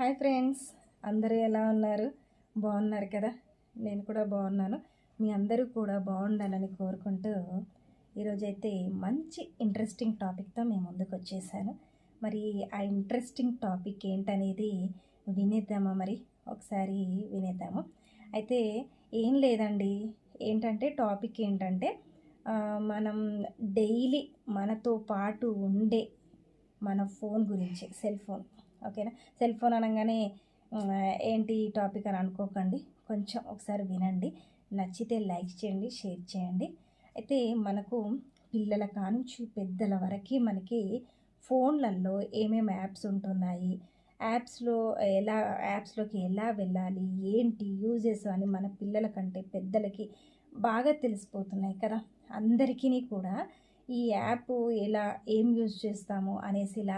Hi friends, అందరూ ఎలా ఉన్నారు? బాగున్నారు కదా? నేను కూడా బాగున్నాను. మీ అందరూ కూడా బాగుండాలని కోరుకుంటూ ఈరోజైతే మంచి ఇంట్రెస్టింగ్ టాపిక్తో మేము ముందుకు వచ్చేసాను. మరి ఆ ఇంట్రెస్టింగ్ టాపిక్ ఏంటనేది వినేద్దామా? మరి ఒకసారి వినేద్దాము. అయితే ఏం లేదండి, ఏంటంటే టాపిక్ ఏంటంటే మనం డైలీ మనతో పాటు ఉండే మన ఫోన్ గురించి, సెల్ ఫోన్. ఓకేనా? సెల్ ఫోన్ అనగానే ఏంటి ఈ టాపిక్ అని అనుకోకండి, కొంచెం ఒకసారి వినండి. నచ్చితే లైక్ చేయండి, షేర్ చేయండి. అయితే మనకు పిల్లల కానుంచి పెద్దల వరకు మనకి ఫోన్లలో ఏమేమి యాప్స్ ఉంటున్నాయి, యాప్స్లోకి ఎలా వెళ్ళాలి, ఏంటి యూజెస్ అని మన పిల్లల కంటే పెద్దలకి బాగా తెలిసిపోతున్నాయి కదా. అందరికీ కూడా ఈ యాప్ ఎలా ఏం యూజ్ చేస్తాము అనేసి, ఇలా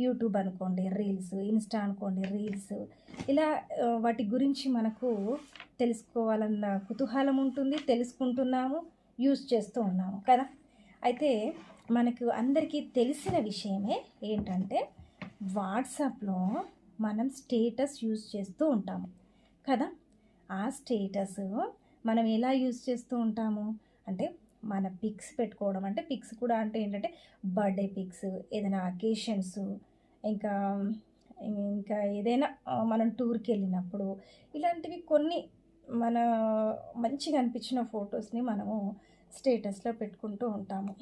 యూట్యూబ్ అనుకోండి రీల్స్, ఇన్స్టా అనుకోండి రీల్స్, ఇలా వాటి గురించి మనకు తెలుసుకోవాలన్న కుతూహలం ఉంటుంది, తెలుసుకుంటున్నాము, యూజ్ చేస్తూ ఉన్నాము కదా. అయితే మనకు అందరికీ తెలిసిన విషయమే ఏంటంటే వాట్సాప్లో మనం స్టేటస్ యూజ్ చేస్తూ ఉంటాము కదా. ఆ స్టేటస్ మనం ఎలా యూజ్ చేస్తూ ఉంటాము అంటే, మన పిక్స్ పెట్టుకోవడం, అంటే పిక్స్ కూడా అంటే ఏంటంటే బర్త్డే పిక్స్, ఏదైనా అకేషన్స్, ఇంకా ఇంకా ఏదైనా మనం టూర్కి వెళ్ళినప్పుడు ఇలాంటివి కొన్ని మన మంచిగా అనిపించిన ఫొటోస్ని మనము స్టేటస్లో పెట్టుకుంటూ ఉంటాము.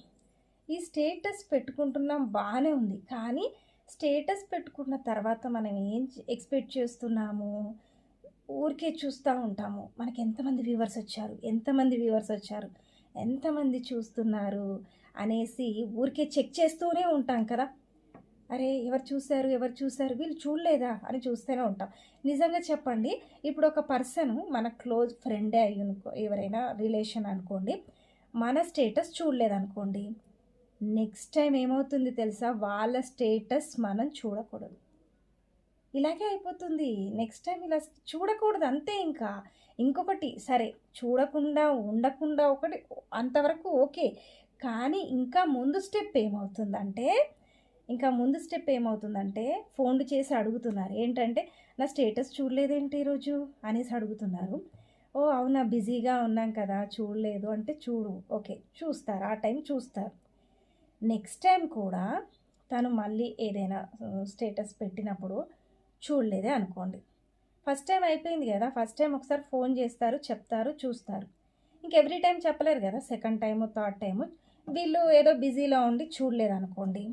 ఈ స్టేటస్ పెట్టుకుంటున్నాం, బాగానే ఉంది, కానీ స్టేటస్ పెట్టుకున్న తర్వాత మనం ఏం ఎక్స్పెక్ట్ చేస్తున్నాము? ఊరికే చూస్తూ ఉంటాము, మనకి ఎంతమంది వ్యూవర్స్ వచ్చారు, ఎంతమంది చూస్తున్నారు అనేసి ఊరికే చెక్ చేస్తూనే ఉంటాం కదా. అరే ఎవరు చూశారు, వీళ్ళు చూడలేదా అని చూస్తూనే ఉంటాం. నిజంగా చెప్పండి, ఇప్పుడు ఒక పర్సన్ మన క్లోజ్ ఫ్రెండే అయ్యునుకో, ఎవరైనా రిలేషన్ అనుకోండి, మన స్టేటస్ చూడలేదనుకోండి, నెక్స్ట్ టైం ఏమవుతుంది తెలుసా? వాళ్ళ స్టేటస్ మనం చూడకూడదు. ఇలాగే అయిపోతుంది. నెక్స్ట్ టైం ఇలా చూడకూడదు, అంతే. ఇంకొకటి, సరే చూడకుండా ఉండకుండా ఒకటి అంతవరకు ఓకే, కానీ ముందు స్టెప్ ఏమవుతుందంటే ఫోన్లు చేసి అడుగుతున్నారు ఏంటంటే, నా స్టేటస్ చూడలేదేంటి ఈరోజు అనేసి అడుగుతున్నారు. ఓ అవునా, బిజీగా ఉన్నాం కదా చూడలేదు అంటే, చూడు, ఓకే చూస్తారు, ఆ టైం చూస్తారు. నెక్స్ట్ టైం కూడా తను మళ్ళీ ఏదైనా స్టేటస్ పెట్టినప్పుడు చూడలేదే అనుకోండి, ఫస్ట్ టైం అయిపోయింది కదా, ఫస్ట్ టైం ఒకసారి ఫోన్ చేస్తారు, చెప్తారు, చూస్తారు. ఎవ్రీ టైం చెప్పలేరు కదా, సెకండ్ టైము థర్డ్ టైము వీళ్ళు ఏదో బిజీలో ఉండి చూడలేదు అనుకోండి,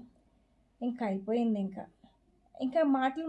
అయిపోయింది. ఇంకా మాటలు